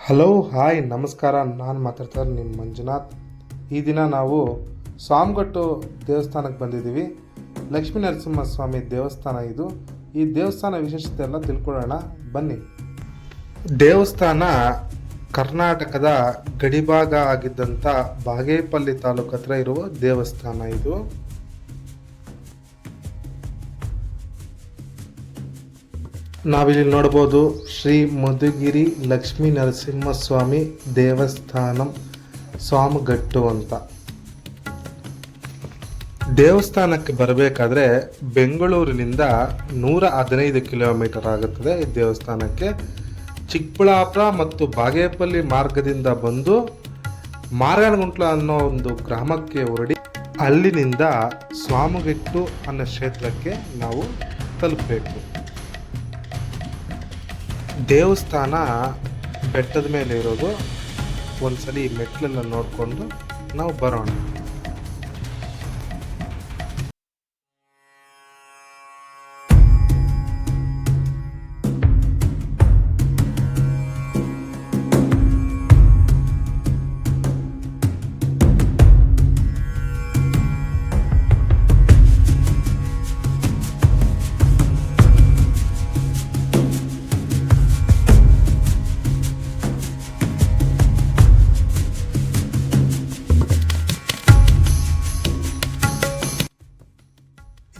Hello hi ನಮಸ್ಕಾರ. ನಾನು ಮಾತಾಡ್ತಾರೆ ನಿಮ್ಮ ಮಂಜುನಾಥ್. ಈ ದಿನ ನಾವು ಸ್ವಾಮಗಟ್ಟು ದೇವಸ್ಥಾನಕ್ಕೆ ಬಂದಿದ್ದೀವಿ. ಲಕ್ಷ್ಮೀ ನರಸಿಂಹಸ್ವಾಮಿ ದೇವಸ್ಥಾನ ಇದು. ಈ ದೇವಸ್ಥಾನ ವಿಶೇಷತೆ ಎಲ್ಲ ತಿಳ್ಕೊಳ್ಳೋಣ ಬನ್ನಿ. ದೇವಸ್ಥಾನ ಕರ್ನಾಟಕದ ಗಡಿಭಾಗ ಆಗಿದ್ದಂಥ ಬಾಗೇಪಲ್ಲಿ ತಾಲೂಕು ಹತ್ರ ಇರುವ ದೇವಸ್ಥಾನ ಇದು. ನಾವಿಲ್ಲಿ ನೋಡ್ಬೋದು ಶ್ರೀ ಮಧುಗಿರಿ ಲಕ್ಷ್ಮೀ ನರಸಿಂಹಸ್ವಾಮಿ ದೇವಸ್ಥಾನ ಸ್ವಾಮಗಟ್ಟು ಅಂತ. ದೇವಸ್ಥಾನಕ್ಕೆ ಬರಬೇಕಾದ್ರೆ ಬೆಂಗಳೂರಿನಿಂದ 115 ಕಿಲೋಮೀಟರ್ ಆಗುತ್ತದೆ ಈ ದೇವಸ್ಥಾನಕ್ಕೆ. ಚಿಕ್ಕಬಳ್ಳಾಪುರ ಮತ್ತು ಬಾಗೇಪಲ್ಲಿ ಮಾರ್ಗದಿಂದ ಬಂದು ಮಾರ್ಗನಗುಂಟ್ಲ ಅನ್ನೋ ಒಂದು ಗ್ರಾಮಕ್ಕೆ ಹೊರಡಿ ಅಲ್ಲಿನಿಂದ ಸ್ವಾಮಗಟ್ಟು ಅನ್ನೋ ಕ್ಷೇತ್ರಕ್ಕೆ ನಾವು ತಲುಪಬೇಕು. ದೇವಸ್ಥಾನ ಬೆಟ್ಟದ ಮೇಲೆ ಇರೋದು. ಒಂದ್ಸಲಿ ಮೆಟ್ಲೆಲ್ಲ ನೋಡಿಕೊಂಡು ನಾವು ಬರೋಣ.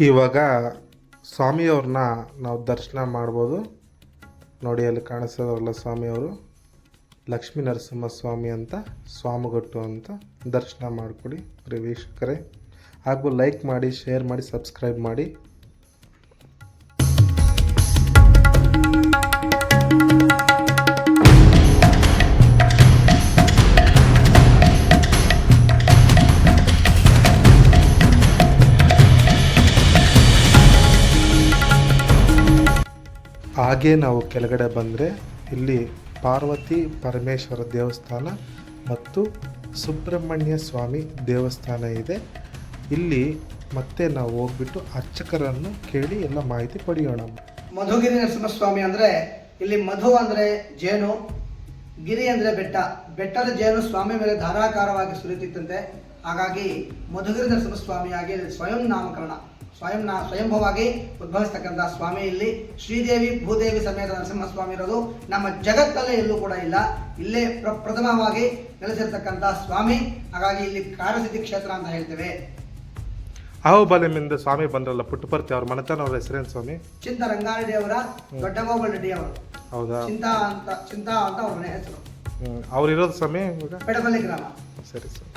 ಇವಾಗ ಸ್ವಾಮಿಯವ್ರನ್ನ ನಾವು ದರ್ಶನ ಮಾಡ್ಬೋದು. ನೋಡಿ ಅಲ್ಲಿ ಕಾಣಿಸೋದ್ರಲ್ಲ ಸ್ವಾಮಿಯವರು, ಲಕ್ಷ್ಮೀ ನರಸಿಂಹ ಸ್ವಾಮಿ ಅಂತ, ಸ್ವಾಮಗಟ್ಟು ಅಂತ. ದರ್ಶನ ಮಾಡಿಕೊಡಿ ವೀಕ್ಷಕರೇ. ಹಾಗೂ ಲೈಕ್ ಮಾಡಿ, ಶೇರ್ ಮಾಡಿ, ಸಬ್ಸ್ಕ್ರೈಬ್ ಮಾಡಿ. ಹಾಗೆ ನಾವು ಕೆಳಗಡೆ ಬಂದರೆ ಇಲ್ಲಿ ಪಾರ್ವತಿ ಪರಮೇಶ್ವರ ದೇವಸ್ಥಾನ ಮತ್ತು ಸುಬ್ರಹ್ಮಣ್ಯ ಸ್ವಾಮಿ ದೇವಸ್ಥಾನ ಇದೆ. ಇಲ್ಲಿ ಮತ್ತೆ ನಾವು ಹೋಗ್ಬಿಟ್ಟು ಅರ್ಚಕರನ್ನು ಕೇಳಿ ಎಲ್ಲ ಮಾಹಿತಿ ಪಡೆಯೋಣ. ಮಧುಗಿರಿ ನರಸಿಂಹಸ್ವಾಮಿ ಅಂದರೆ ಇಲ್ಲಿ ಮಧು ಅಂದರೆ ಜೇನು, ಗಿರಿ ಅಂದರೆ ಬೆಟ್ಟ. ಬೆಟ್ಟದ ಜೇನು ಸ್ವಾಮಿ ಮೇಲೆ ಧಾರಾಕಾರವಾಗಿ ಸುರಿಯುತ್ತಿತ್ತಂತೆ. ಹಾಗಾಗಿ ಮಧುಗಿರಿ ನರಸಿಂಹಸ್ವಾಮಿಯಾಗಿ ಸ್ವಯಂ ನಾಮಕರಣ, ಸ್ವಯಂಭವಾಗಿ ಉದ್ಭವಿಸ್ತಕ್ಕಂಥ ಸ್ವಾಮಿ ಇಲ್ಲಿ. ಶ್ರೀದೇವಿ ಭೂದೇವಿ ಸಮೇತ ನರಸಿಂಹಸ್ವಾಮಿ ಇರೋದು ನಮ್ಮ ಜಗತ್ತಲ್ಲೇ ಎಲ್ಲೂ ಕೂಡ ಇಲ್ಲ. ಇಲ್ಲೇ ಪ್ರಥಮವಾಗಿ ನೆಲೆಸಿರ್ತಕ್ಕಂಥ ಸ್ವಾಮಿ. ಹಾಗಾಗಿ ಇಲ್ಲಿ ಕಾರ್ಯಸಿದ್ಧಿ ಕ್ಷೇತ್ರ ಅಂತ ಹೇಳ್ತೇವೆ. ಅಹೋಬಲಮಿಂದ ಸ್ವಾಮಿ ಬಂದ್ರಲ್ಲ ಪುಟ್ಟಪರ್ತಿ, ಅವ್ರ ಮನೆತನ, ಅವ್ರ ಹೆಸರೇನು ಸ್ವಾಮಿ? ಚಿಂತ ರಂಗಾರಿ ದೇವರ ದೊಡ್ಡಗೋಪಾಲ್ ರೆಡ್ಡಿ ಅವರು. ಹೌದಾ? ಚಿಂತಾ ಅಂತ ಅವ್ರ ಮನೆ ಹೆಸರು. ಅವ್ರಿರೋದು ಸ್ವಾಮಿ ಪೆಡಪಲ್ಲಿ ಗ್ರಾಮ. ಸರಿ ಸರ್.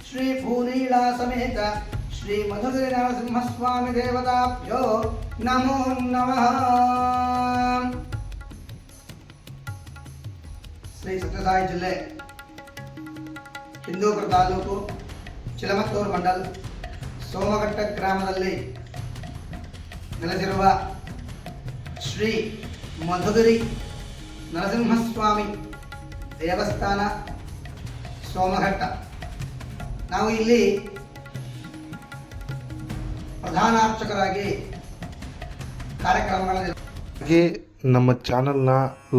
ಶ್ರೀ ಭೂನೀಳಾ ಸಮೇತ ಶ್ರೀ ಮಧುಗಿರಿ ನರಸಿಂಹಸ್ವಾಮಿ ದೇವತಾಭ್ಯೋ ನಮೋ ನಮಃ. ಶ್ರೀ ಸತ್ಯಸಾಯಿ ಜಿಲ್ಲೆ, ಹಿಂದೂಪುರ ತಾಲೂಕು, ಚಿಲಮತ್ತೂರು ಮಂಡಲ್, ಸೋಮಘಟ್ಟ ಗ್ರಾಮದಲ್ಲಿ ನೆಲೆಸಿರುವ ಶ್ರೀ ಮಧುಗಿರಿ ನರಸಿಂಹಸ್ವಾಮಿ ದೇವಸ್ಥಾನ ಸೋಮಘಟ್ಟ. ನಾವು ಇಲ್ಲಿ ಪ್ರಧಾನ ಅರ್ಚಕರಾಗಿ ಕಾರ್ಯಕ್ರಮಗಳಲ್ಲಿ. ಹಾಗೆ ನಮ್ಮ ಚಾನಲ್ನ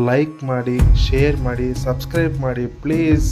ಲೈಕ್ ಮಾಡಿ, ಶೇರ್ ಮಾಡಿ, ಸಬ್ಸ್ಕ್ರೈಬ್ ಮಾಡಿ ಪ್ಲೀಸ್.